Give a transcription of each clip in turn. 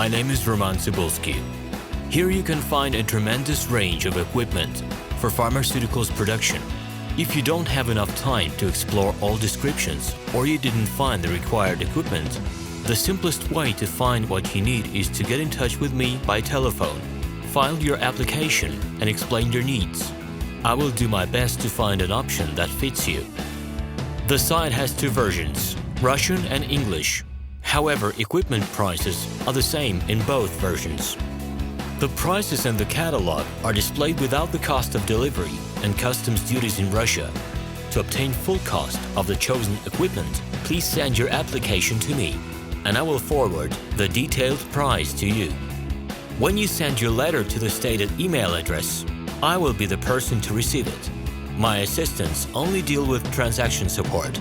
My name is RomanTsibulsky. Here you can find a tremendous range of equipment for pharmaceuticals production. If you don't have enough time to explore all descriptions or you didn't find the required equipment, the simplest way to find what you need is to get in touch with me by telephone, file your application and explain your needs. I will do my best to find an option that fits you. The site has two versions, Russian and English. However, equipment prices are the same in both versions. The prices and the catalog are displayed without the cost of delivery and customs duties in Russia. To obtain full cost of the chosen equipment, please send your application to me, and I will forward the detailed price to you. When you send your letter to the stated email address, I will be the person to receive it. My assistants only deal with transaction support.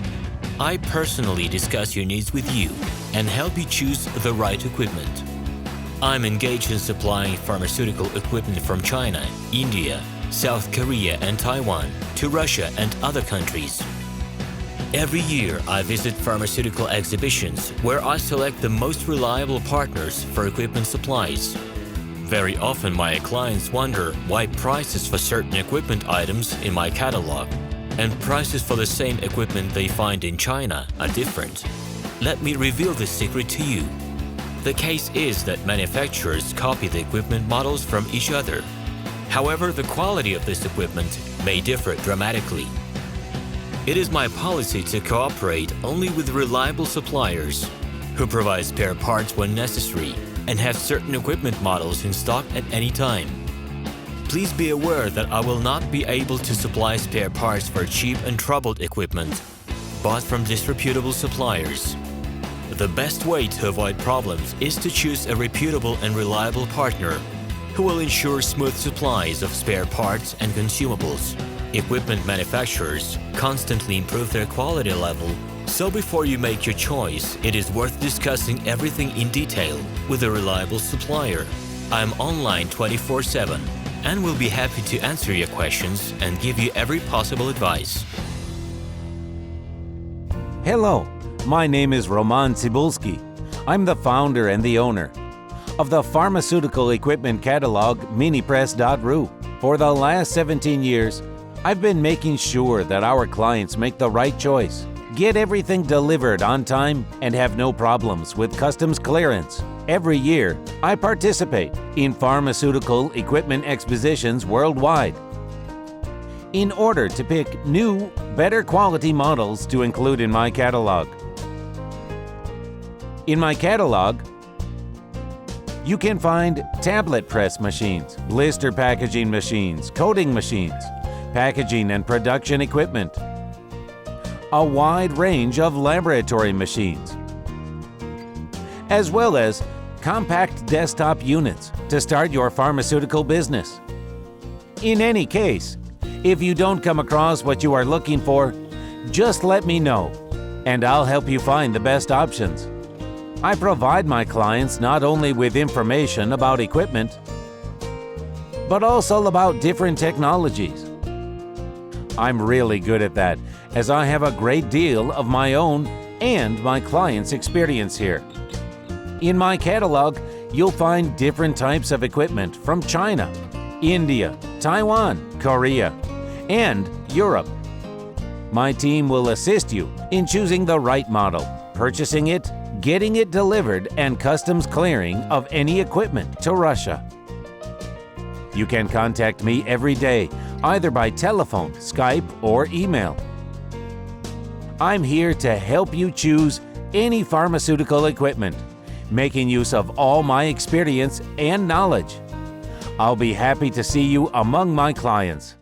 I personally discuss your needs with you and help you choose the right equipment. I'm engaged in supplying pharmaceutical equipment from China, India, South Korea and Taiwan to Russia and other countries. Every year I visit pharmaceutical exhibitions where I select the most reliable partners for equipment supplies. Very often my clients wonder why prices for certain equipment items in my catalog and prices for the same equipment they find in China are different. Let me reveal this secret to you. The case is that manufacturers copy the equipment models from each other. However, the quality of this equipment may differ dramatically. It is my policy to cooperate only with reliable suppliers who provide spare parts when necessary and have certain equipment models in stock at any time. Please be aware that I will not be able to supply spare parts for cheap and troubled equipment bought from disreputable suppliers. The best way to avoid problems is to choose a reputable and reliable partner who will ensure smooth supplies of spare parts and consumables. Equipment manufacturers constantly improve their quality level, so before you make your choice, it is worth discussing everything in detail with a reliable supplier. I'm online 24/7 and will be happy to answer your questions and give you every possible advice. Hello, my name is RomanTsibulsky. I'm the founder and the owner of the pharmaceutical equipment catalog Minipress.ru. For the last 17 years, I've been making sure that our clients make the right choice, get everything delivered on time, and have no problems with customs clearance. Every year, I participate in pharmaceutical equipment expositions worldwide in order to pick new, better quality models to include in my catalog. In my catalog, you can find tablet press machines, blister packaging machines, coating machines, packaging and production equipment, a wide range of laboratory machines, as well as compact desktop units to start your pharmaceutical business. In any case, if you don't come across what you are looking for, just let me know, and I'll help you find the best options. I provide my clients not only with information about equipment, but also about different technologies. I'm really good at that, as I have a great deal of my own and my clients' experience here. In my catalog, you'll find different types of equipment from China, India, Taiwan, Korea, and Europe. My team will assist you in choosing the right model, purchasing it, getting it delivered, and customs clearing of any equipment to Russia. You can contact me every day, either by telephone, Skype, or email. I'm here to help you choose any pharmaceutical equipment, making use of all my experience and knowledge. I'll be happy to see you among my clients.